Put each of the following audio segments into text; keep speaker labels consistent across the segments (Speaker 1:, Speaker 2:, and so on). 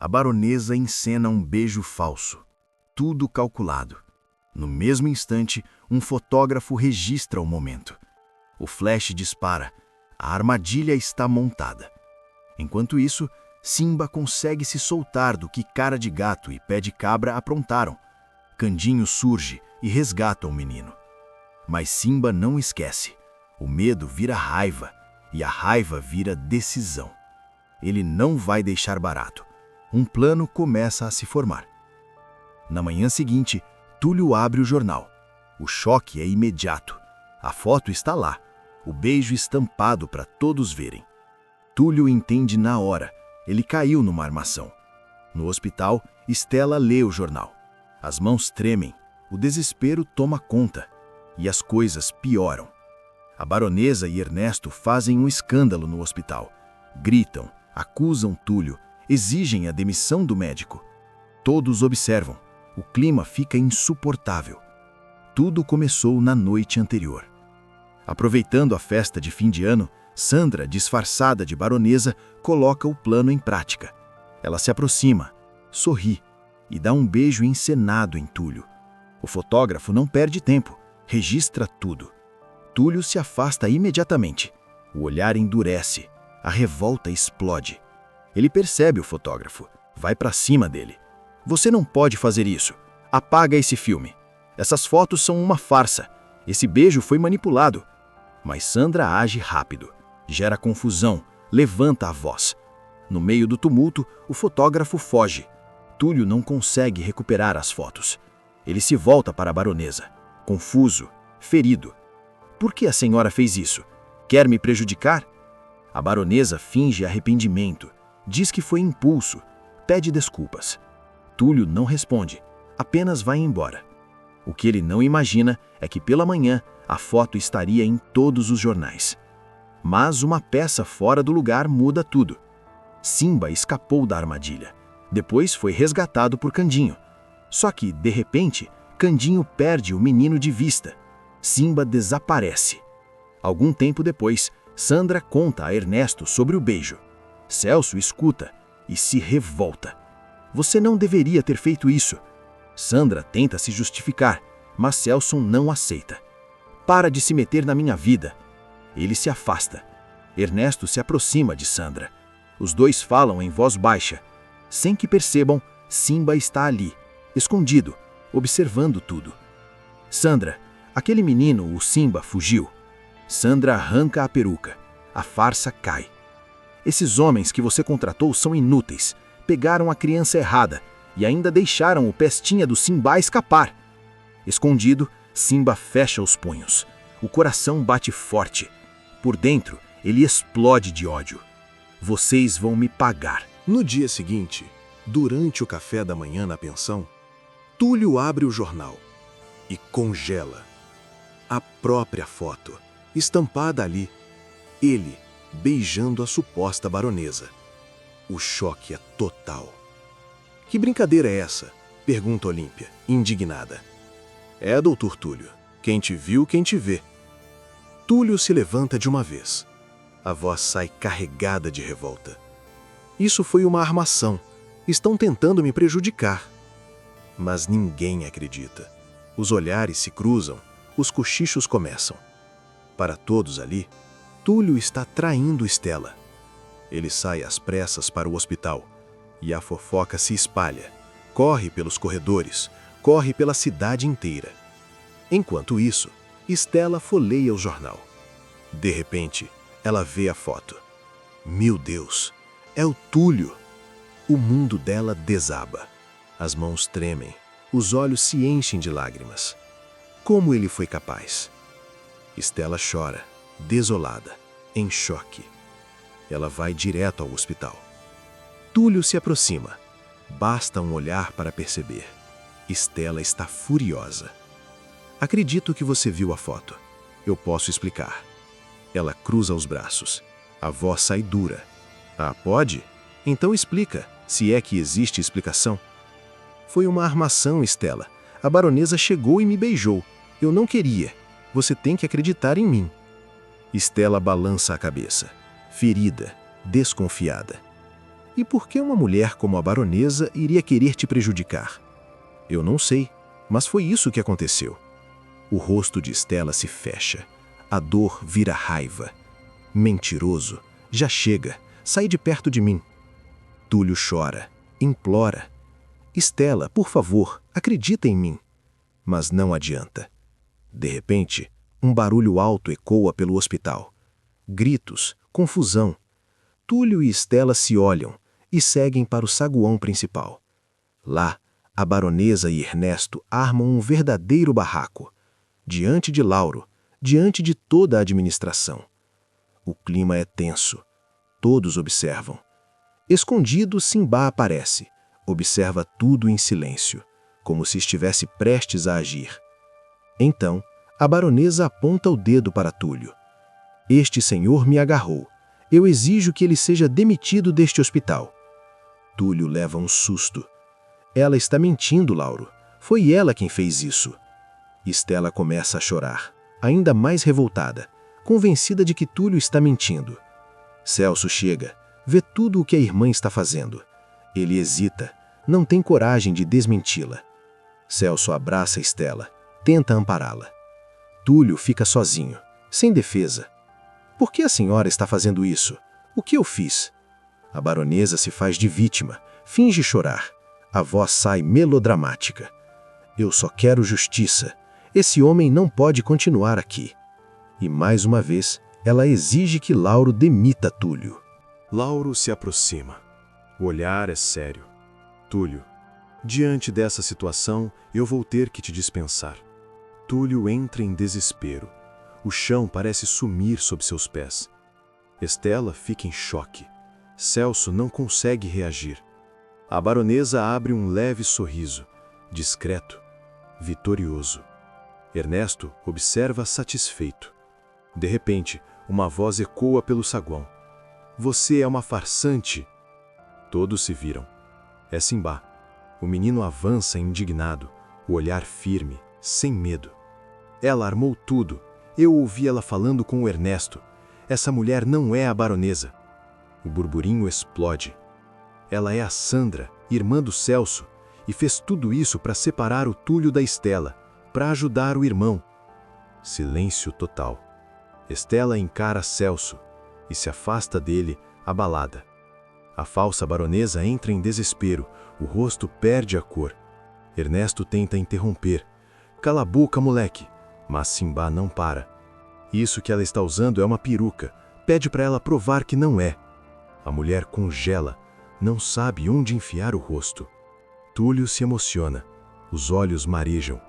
Speaker 1: A baronesa encena um beijo falso. Tudo calculado. No mesmo instante, um fotógrafo registra o momento. O flash dispara. A armadilha está montada. Enquanto isso, Simba consegue se soltar do que Cara de Gato e Pé de Cabra aprontaram. Candinho surge e resgata o menino. Mas Simba não esquece. O medo vira raiva e a raiva vira decisão. Ele não vai deixar barato. Um plano começa a se formar. Na manhã seguinte, Túlio abre o jornal. O choque é imediato. A foto está lá, o beijo estampado para todos verem. Túlio entende na hora. Ele caiu numa armação. No hospital, Estela lê o jornal. As mãos tremem, o desespero toma conta e as coisas pioram. A baronesa e Ernesto fazem um escândalo no hospital. Gritam, acusam Túlio, exigem a demissão do médico. Todos observam. O clima fica insuportável. Tudo começou na noite anterior. Aproveitando a festa de fim de ano, Sandra, disfarçada de baronesa, coloca o plano em prática. Ela se aproxima, sorri e dá um beijo encenado em Túlio. O fotógrafo não perde tempo, registra tudo. Túlio se afasta imediatamente. O olhar endurece, a revolta explode. Ele percebe o fotógrafo, vai para cima dele. Você não pode fazer isso. Apaga esse filme. Essas fotos são uma farsa. Esse beijo foi manipulado. Mas Sandra age rápido. Gera confusão, levanta a voz. No meio do tumulto, o fotógrafo foge. Túlio não consegue recuperar as fotos. Ele se volta para a baronesa, confuso, ferido. Por que a senhora fez isso? Quer me prejudicar? A baronesa finge arrependimento. Diz que foi impulso. Pede desculpas. Túlio não responde, apenas vai embora. O que ele não imagina é que pela manhã a foto estaria em todos os jornais. Mas uma peça fora do lugar muda tudo. Simba escapou da armadilha. Depois foi resgatado por Candinho. Só que, de repente, Candinho perde o menino de vista. Simba desaparece. Algum tempo depois, Sandra conta a Ernesto sobre o beijo. Celso escuta e se revolta. Você não deveria ter feito isso. Sandra tenta se justificar, mas Celso não aceita. Para de se meter na minha vida. Ele se afasta. Ernesto se aproxima de Sandra. Os dois falam em voz baixa. Sem que percebam, Simba está ali, escondido, observando tudo. Sandra, aquele menino, o Simba, fugiu. Sandra arranca a peruca. A farsa cai. Esses homens que você contratou são inúteis. Pegaram a criança errada e ainda deixaram o pestinha do Simba escapar. Escondido, Simba fecha os punhos. O coração bate forte. Por dentro, ele explode de ódio. Vocês vão me pagar.
Speaker 2: No dia seguinte, durante o café da manhã na pensão, Túlio abre o jornal e congela a própria foto, estampada ali. Ele beijando a suposta baronesa. O choque é total. Que brincadeira é essa? Pergunta Olímpia, indignada. É, doutor Túlio. Quem te viu, quem te vê. Túlio se levanta de uma vez. A voz sai carregada de revolta. Isso foi uma armação. Estão tentando me prejudicar. Mas ninguém acredita. Os olhares se cruzam, os cochichos começam. Para todos ali, Túlio está traindo Estela. Ele sai às pressas para o hospital e a fofoca se espalha. Corre pelos corredores, corre pela cidade inteira. Enquanto isso, Estela folheia o jornal. De repente, ela vê a foto. Meu Deus, é o Túlio! O mundo dela desaba. As mãos tremem, os olhos se enchem de lágrimas. Como ele foi capaz? Estela chora, desolada, em choque. Ela vai direto ao hospital. Túlio se aproxima. Basta um olhar para perceber. Estela está furiosa. Acredito que você viu a foto. Eu posso explicar. Ela cruza os braços. A voz sai dura. Ah, pode? Então explica, se é que existe explicação. Foi uma armação, Estela. A baronesa chegou e me beijou. Eu não queria. Você tem que acreditar em mim. Estela balança a cabeça, ferida, desconfiada. E por que uma mulher como a baronesa iria querer te prejudicar? Eu não sei, mas foi isso que aconteceu. O rosto de Stella se fecha. A dor vira raiva. Mentiroso, já chega, sai de perto de mim. Túlio chora, implora. Stella, por favor, acredita em mim. Mas não adianta. De repente, um barulho alto ecoa pelo hospital. Gritos, confusão. Túlio e Stella se olham e seguem para o saguão principal. Lá, a baronesa e Ernesto armam um verdadeiro barraco. Diante de Lauro, diante de toda a administração. O clima é tenso. Todos observam. Escondido, Simbá aparece. Observa tudo em silêncio, como se estivesse prestes a agir. Então, a baronesa aponta o dedo para Túlio. Este senhor me agarrou. Eu exijo que ele seja demitido deste hospital. Túlio leva um susto. Ela está mentindo, Lauro. Foi ela quem fez isso. Stella começa a chorar, ainda mais revoltada, convencida de que Túlio está mentindo. Celso chega, vê tudo o que a irmã está fazendo. Ele hesita, não tem coragem de desmenti-la. Celso abraça Stella, tenta ampará-la. Túlio fica sozinho, sem defesa. Por que a senhora está fazendo isso? O que eu fiz? A baronesa se faz de vítima, finge chorar. A voz sai melodramática. Eu só quero justiça. Esse homem não pode continuar aqui. E mais uma vez, ela exige que Lauro demita Túlio.
Speaker 3: Lauro se aproxima. O olhar é sério. Túlio, diante dessa situação, eu vou ter que te dispensar. Túlio entra em desespero. O chão parece sumir sob seus pés. Stella fica em choque. Celso não consegue reagir. A baronesa abre um leve sorriso, discreto, vitorioso. Ernesto observa satisfeito. De repente, uma voz ecoa pelo saguão. Você é uma farsante. Todos se viram. É Simbá. O menino avança indignado, o olhar firme, sem medo. Ela armou tudo. Eu ouvi ela falando com o Ernesto. Essa mulher não é a baronesa. O burburinho explode. Ela é a Sandra, irmã do Celso, e fez tudo isso para separar o Túlio da Stella, para ajudar o irmão. Silêncio total. Stella encara Celso e se afasta dele, abalada. A falsa baronesa entra em desespero, o rosto perde a cor. Ernesto tenta interromper. Cala a boca, moleque! Mas Simbá não para. Isso que ela está usando é uma peruca. Pede para ela provar que não é. A mulher congela, não sabe onde enfiar o rosto. Túlio se emociona, os olhos marejam.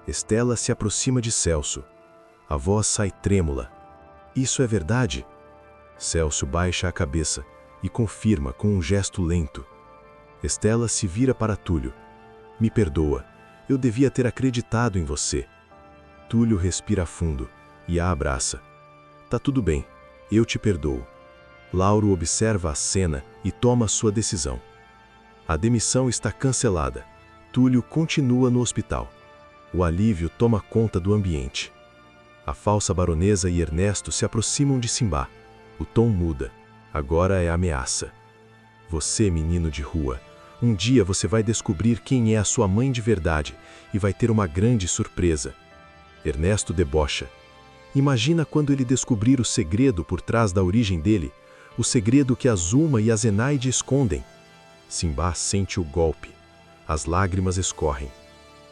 Speaker 3: Stella se aproxima de Celso. A voz sai trêmula. Isso é verdade? Celso baixa a cabeça e confirma com um gesto lento. Stella se vira para Túlio. Me perdoa, eu devia ter acreditado em você. Túlio respira fundo e a abraça. Tá tudo bem, eu te perdoo. Lauro observa a cena e toma sua decisão. A demissão está cancelada. Túlio continua no hospital. O alívio toma conta do ambiente. A falsa baronesa e Ernesto se aproximam de Simbá. O tom muda. Agora é ameaça. Você, menino de rua, um dia você vai descobrir quem é a sua mãe de verdade e vai ter uma grande surpresa. Ernesto debocha. Imagina quando ele descobrir o segredo por trás da origem dele, o segredo que a Zuma e a Zenaide escondem. Simbá sente o golpe. As lágrimas escorrem.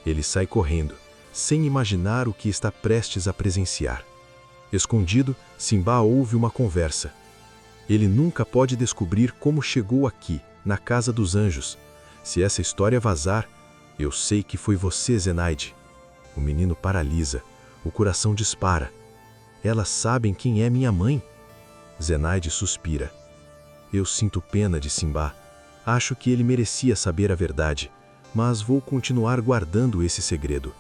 Speaker 3: Ele sai correndo, sem imaginar o que está prestes a presenciar. Escondido, Simbá ouve uma conversa. Ele nunca pode descobrir como chegou aqui, na Casa dos Anjos. Se essa história vazar, eu sei que foi você, Zenaide. O menino paralisa, o coração dispara. Elas sabem quem é minha mãe? Zenaide suspira. Eu sinto pena de Simbá. Acho que ele merecia saber a verdade, mas vou continuar guardando esse segredo.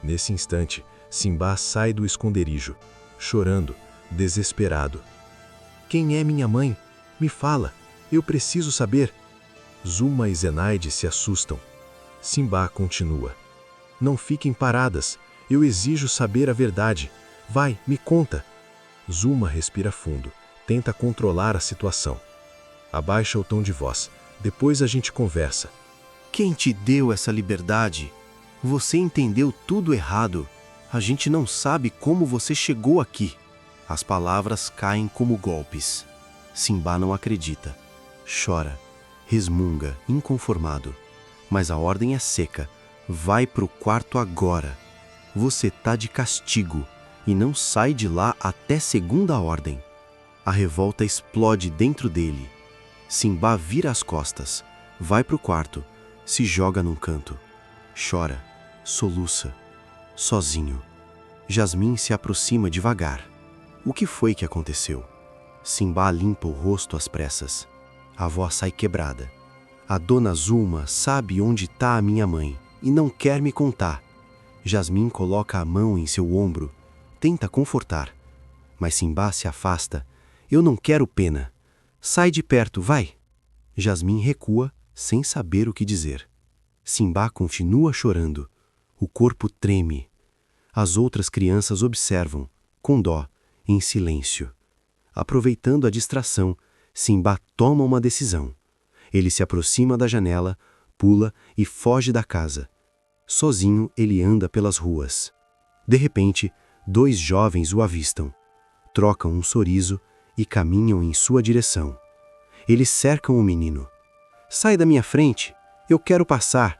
Speaker 3: Nesse instante, Simbá sai do esconderijo, chorando, desesperado. Quem é minha mãe? Me fala, eu preciso saber. Zuma e Zenaide se assustam. Simbá continua. Não fiquem paradas, eu exijo saber a verdade. Vai, me conta. Zuma respira fundo, tenta controlar a situação. Abaixa o tom de voz. Depois a gente conversa.
Speaker 2: Quem te deu essa liberdade? Você entendeu tudo errado. A gente não sabe como você chegou aqui. As palavras caem como golpes. Simba não acredita. Chora, resmunga, inconformado. Mas a ordem é seca. Vai pro quarto agora. Você tá de castigo e não sai de lá até segunda ordem. A revolta explode dentro dele. Simba vira as costas, vai pro quarto, se joga num canto. Chora, soluça, sozinho. Jasmim se aproxima devagar. O que foi que aconteceu? Simba limpa o rosto às pressas. A voz sai quebrada. A dona Zulma sabe onde tá a minha mãe e não quer me contar. Jasmim coloca a mão em seu ombro, tenta confortar. Mas Simba se afasta. Eu não quero pena. Sai de perto, vai! Jasmim recua, sem saber o que dizer. Simba continua chorando. O corpo treme. As outras crianças observam, com dó, em silêncio. Aproveitando a distração, Simba toma uma decisão. Ele se aproxima da janela, pula e foge da casa. Sozinho, ele anda pelas ruas. De repente, 2 jovens o avistam. Trocam um sorriso e caminham em sua direção. Eles cercam o menino. Sai da minha frente, eu quero passar.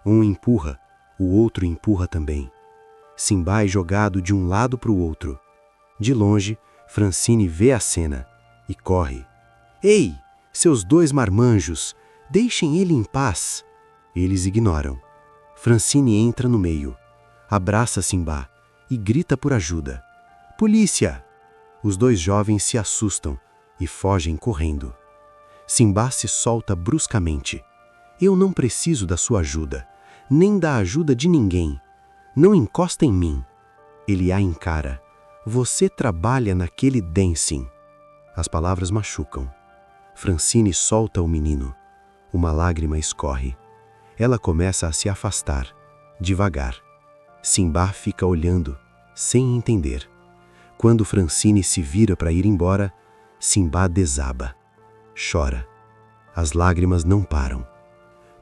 Speaker 2: Um empurra, o outro empurra também. Simba é jogado de um lado para o outro. De longe, Francine vê a cena e corre. Ei, seus 2 marmanjos, deixem ele em paz. Eles ignoram. Francine entra no meio, abraça Simba e grita por ajuda. Polícia! Os 2 jovens se assustam e fogem correndo. Simba se solta bruscamente. Eu não preciso da sua ajuda, nem da ajuda de ninguém. Não encosta em mim. Ele a encara. Você trabalha naquele dancing. As palavras machucam. Francine solta o menino. Uma lágrima escorre. Ela começa a se afastar, devagar. Simba fica olhando, sem entender. Quando Francine se vira para ir embora, Simba desaba. Chora. As lágrimas não param.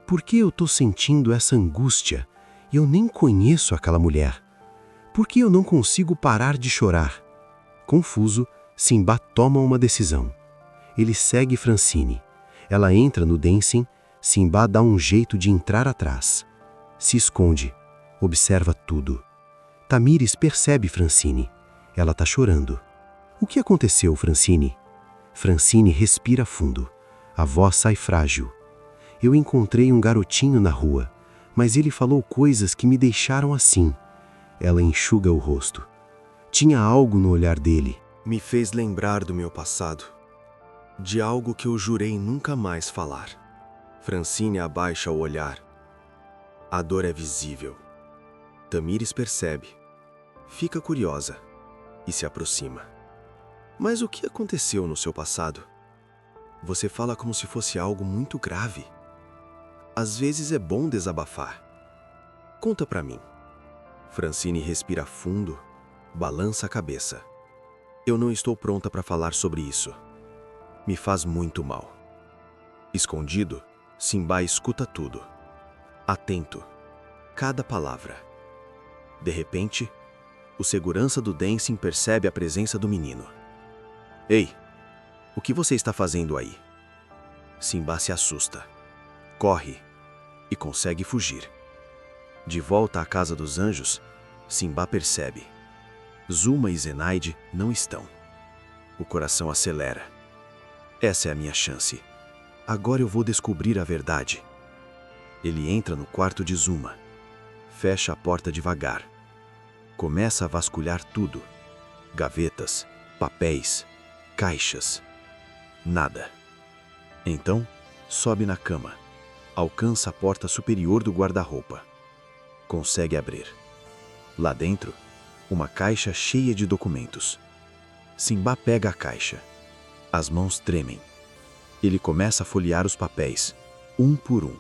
Speaker 2: Por que eu tô sentindo essa angústia? Eu nem conheço aquela mulher. Por que eu não consigo parar de chorar? Confuso, Simba toma uma decisão. Ele segue Francine. Ela entra no dancing, Simba dá um jeito de entrar atrás. Se esconde, observa tudo. Tamires percebe Francine. Ela tá chorando. O que aconteceu, Francine? Francine respira fundo. A voz sai frágil. Eu encontrei um garotinho na rua, mas ele falou coisas que me deixaram assim. Ela enxuga o rosto. Tinha algo no olhar dele. Me fez lembrar do meu passado. De algo que eu jurei nunca mais falar. Francine abaixa o olhar. A dor é visível. Tamires percebe. Fica curiosa e se aproxima. Mas o que aconteceu no seu passado? Você fala como se fosse algo muito grave. Às vezes é bom desabafar. Conta pra mim. Francine respira fundo, balança a cabeça. Eu não estou pronta para falar sobre isso. Me faz muito mal. Escondido, Simba escuta tudo. Atento, cada palavra. De repente, o segurança do dancing percebe a presença do menino. Ei, o que você está fazendo aí? Simba se assusta. Corre e consegue fugir. De volta à casa dos anjos, Simba percebe. Zulma e Zenaide não estão. O coração acelera. Essa é a minha chance. Agora eu vou descobrir a verdade. Ele entra no quarto de Zulma. Fecha a porta devagar. Começa a vasculhar tudo. Gavetas, papéis, caixas. Nada. Então, sobe na cama. Alcança a porta superior do guarda-roupa. Consegue abrir. Lá dentro, uma caixa cheia de documentos. Simba pega a caixa. As mãos tremem. Ele começa a folhear os papéis, um por um.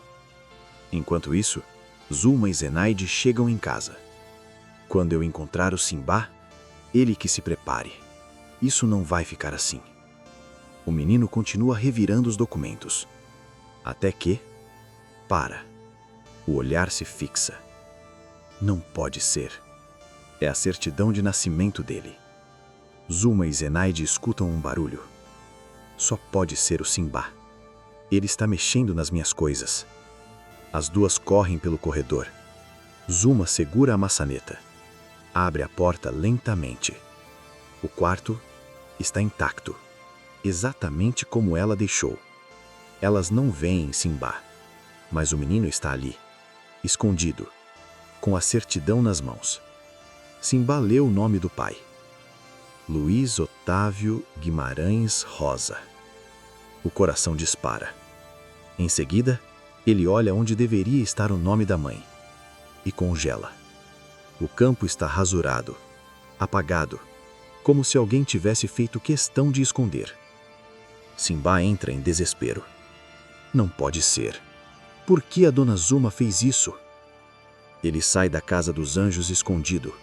Speaker 2: Enquanto isso, Zulma e Zenaide chegam em casa. Quando eu encontrar o Simba, ele que se prepare. Isso não vai ficar assim. O menino continua revirando os documentos. Até que... para. O olhar se fixa. Não pode ser. É a certidão de nascimento dele. Zuma e Zenaide escutam um barulho. Só pode ser o Simba. Ele está mexendo nas minhas coisas. As duas correm pelo corredor. Zuma segura a maçaneta. Abre a porta lentamente. O quarto está intacto, exatamente como ela deixou. Elas não veem Simba, mas o menino está ali, escondido, com a certidão nas mãos. Simba leu o nome do pai. Luiz Otávio Guimarães Rosa. O coração dispara. Em seguida, ele olha onde deveria estar o nome da mãe e congela. O campo está rasurado, apagado, como se alguém tivesse feito questão de esconder. Simba entra em desespero. Não pode ser. Por que a dona Zuma fez isso? Ele sai da casa dos anjos escondido,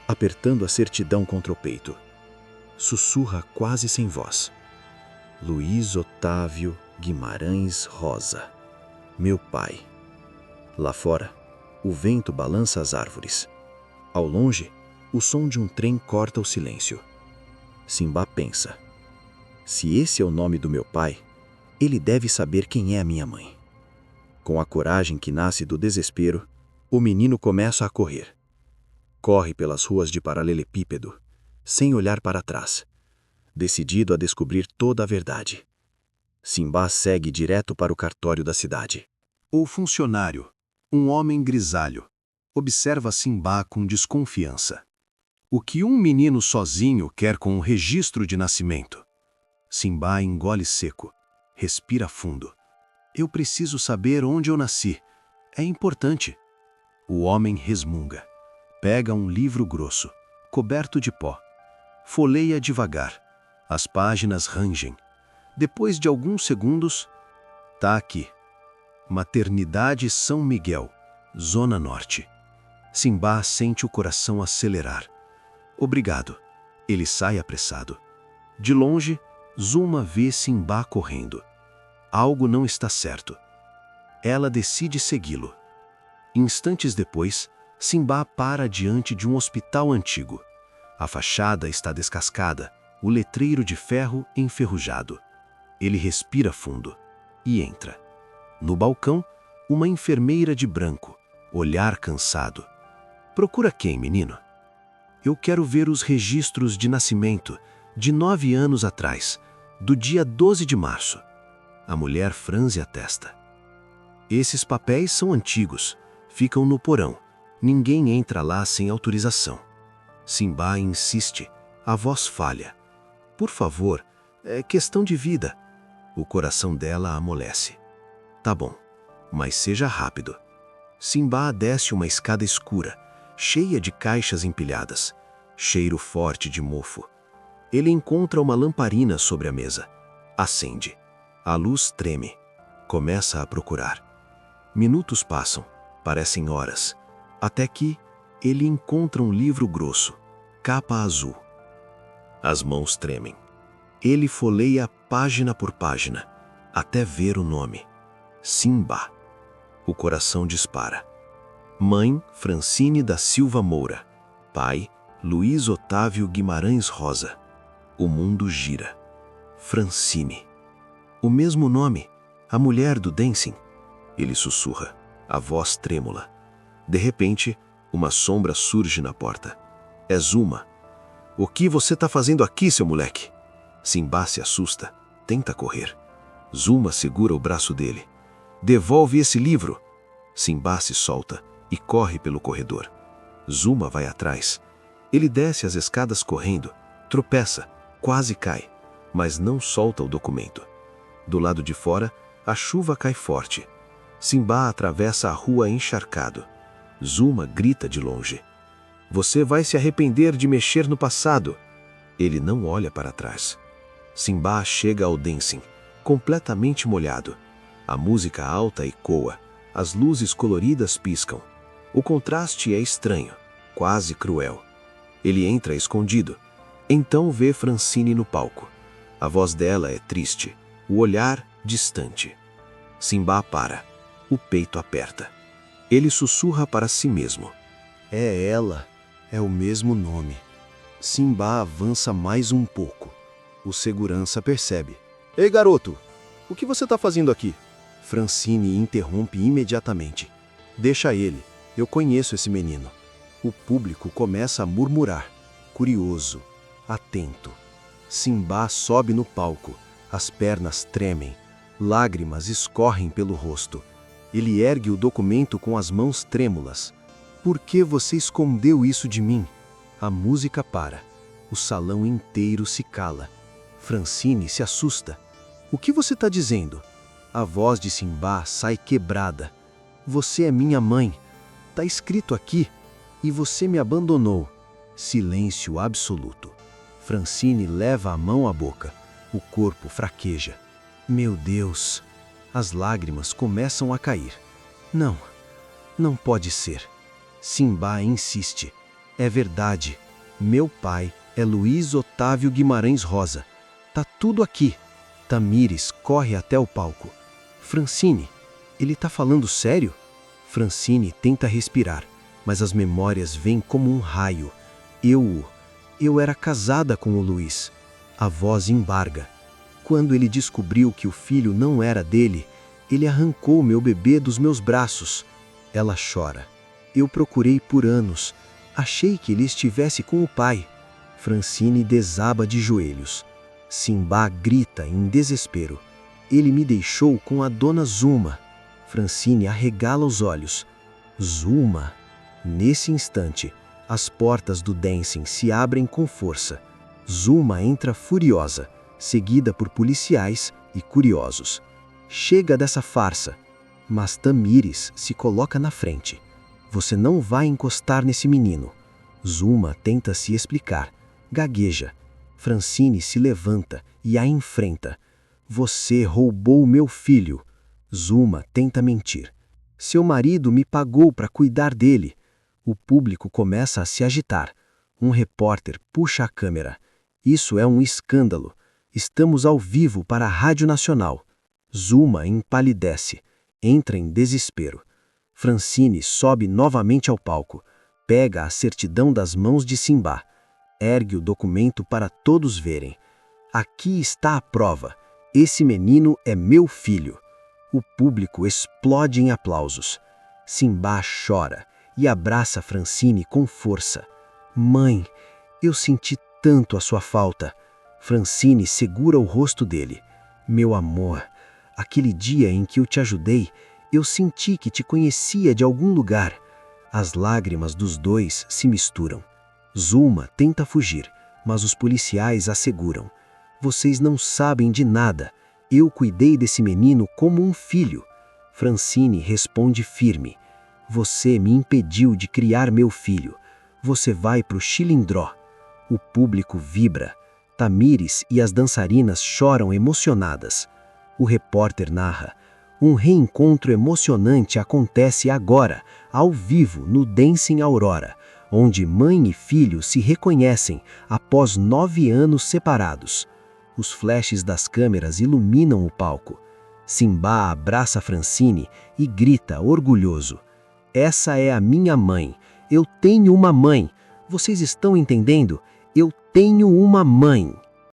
Speaker 2: apertando a certidão contra o peito. Sussurra quase sem voz. Luiz Otávio Guimarães Rosa. Meu pai. Lá fora, o vento balança as árvores. Ao longe, o som de um trem corta o silêncio. Simba pensa: se esse é o nome do meu pai, ele deve saber quem é a minha mãe. Com a coragem que nasce do desespero, o menino começa a correr. Corre pelas ruas de paralelepípedo, sem olhar para trás, decidido a descobrir toda a verdade. Simba segue direto para o cartório da cidade.
Speaker 1: O funcionário, um homem grisalho, observa Simba com desconfiança. O que um menino sozinho quer com um registro de nascimento? Simba engole seco, respira fundo. Eu preciso saber onde eu nasci. É importante. O homem resmunga. Pega um livro grosso, coberto de pó. Folheia devagar. As páginas rangem. Depois de alguns segundos, tá aqui. Maternidade São Miguel, Zona Norte. Simba sente o coração acelerar. Obrigado. Ele sai apressado. De longe, Zuma vê Simba correndo. Algo não está certo. Ela decide segui-lo. Instantes depois, Simba para diante de um hospital antigo. A fachada está descascada, o letreiro de ferro enferrujado. Ele respira fundo e entra. No balcão, uma enfermeira de branco, olhar cansado. Procura quem, menino? Eu quero ver os registros de nascimento de 9 anos atrás, do dia 12 de março. A mulher franze a testa. Esses papéis são antigos, ficam no porão. Ninguém entra lá sem autorização. Simba insiste, a voz falha. Por favor, é questão de vida. O coração dela amolece. Tá bom, mas seja rápido. Simba desce uma escada escura, cheia de caixas empilhadas, cheiro forte de mofo. Ele encontra uma lamparina sobre a mesa. Acende. A luz treme. Começa a procurar. Minutos passam, parecem horas, até que ele encontra um livro grosso, capa azul. As mãos tremem. Ele folheia página por página, até ver o nome. Simba. O coração dispara. Mãe, Francine da Silva Moura. Pai, Luiz Otávio Guimarães Rosa. O mundo gira. Francine. O mesmo nome, a mulher do dancing. Ele sussurra, a voz trêmula. De repente, uma sombra surge na porta. É Zuma. O que você tá fazendo aqui, seu moleque? Simba se assusta, tenta correr. Zuma segura o braço dele. Devolve esse livro. Simba se solta e corre pelo corredor. Zuma vai atrás. Ele desce as escadas correndo, tropeça, quase cai, mas não solta o documento. Do lado de fora, a chuva cai forte. Simba atravessa a rua encharcado. Zuma grita de longe. Você vai se arrepender de mexer no passado. Ele não olha para trás. Simba chega ao dancing, completamente molhado. A música alta ecoa, as luzes coloridas piscam. O contraste é estranho, quase cruel. Ele entra escondido. Então vê Francine no palco.
Speaker 2: A voz dela é triste, o olhar distante. Simba para. O peito aperta. Ele sussurra para si mesmo.
Speaker 3: É ela. É o mesmo nome. Simba avança mais um pouco. O segurança percebe. Ei, garoto! O que você está fazendo aqui? Francine interrompe imediatamente. Deixa ele. Eu conheço esse menino. O público começa a murmurar. Curioso. Atento. Simba sobe no palco. As pernas tremem. Lágrimas escorrem pelo rosto. Ele ergue o documento com as mãos trêmulas. Por que você escondeu isso de mim? A música para. O salão inteiro se cala. Francine se assusta. O que você está dizendo? A voz de Simba sai quebrada. Você é minha mãe. Tá escrito aqui. E você me abandonou. Silêncio absoluto. Francine leva a mão à boca. O corpo fraqueja. Meu Deus! As lágrimas começam a cair. Não, não pode ser. Simba insiste. É verdade. Meu pai é Luiz Otávio Guimarães Rosa. Tá tudo aqui. Tamires corre até o palco. Francine, ele tá falando sério? Francine tenta respirar, mas as memórias vêm como um raio. Eu era casada com o Luiz. A voz embarga. Quando ele descobriu que o filho não era dele, ele arrancou meu bebê dos meus braços. Ela chora. Eu procurei por anos. Achei que ele estivesse com o pai. Francine desaba de joelhos. Simba grita em desespero. Ele me deixou com a dona Zuma. Francine arregala os olhos. Zuma? Nesse instante, as portas do dancing se abrem com força. Zuma entra furiosa, seguida por policiais e curiosos. Chega dessa farsa. Mas Tamires se coloca na frente. Você não vai encostar nesse menino. Zuma tenta se explicar. Gagueja. Francine se levanta e a enfrenta. Você roubou meu filho. Zuma tenta mentir. Seu marido me pagou para cuidar dele. O público começa a se agitar. Um repórter puxa a câmera. Isso é um escândalo. Estamos ao vivo para a Rádio Nacional. Zuma empalidece. Entra em desespero. Francine sobe novamente ao palco. Pega a certidão das mãos de Simba. Ergue o documento para todos verem. Aqui está a prova. Esse menino é meu filho. O público explode em aplausos. Simba chora e abraça Francine com força. Mãe, eu senti tanto a sua falta. Francine segura o rosto dele. Meu amor, aquele dia em que eu te ajudei, eu senti que te conhecia de algum lugar. As lágrimas dos dois se misturam. Zuma tenta fugir, mas os policiais a seguram. Vocês não sabem de nada. Eu cuidei desse menino como um filho. Francine responde firme. Você me impediu de criar meu filho. Você vai pro Chilindró. O público vibra. Tamires e as dançarinas choram emocionadas. O repórter narra. Um reencontro emocionante acontece agora, ao vivo, no Dancing Aurora, onde mãe e filho se reconhecem após 9 anos separados. Os flashes das câmeras iluminam o palco. Simba abraça Francine e grita orgulhoso. Essa é a minha mãe. Eu tenho uma mãe. Vocês estão entendendo? Eu tenho uma mãe.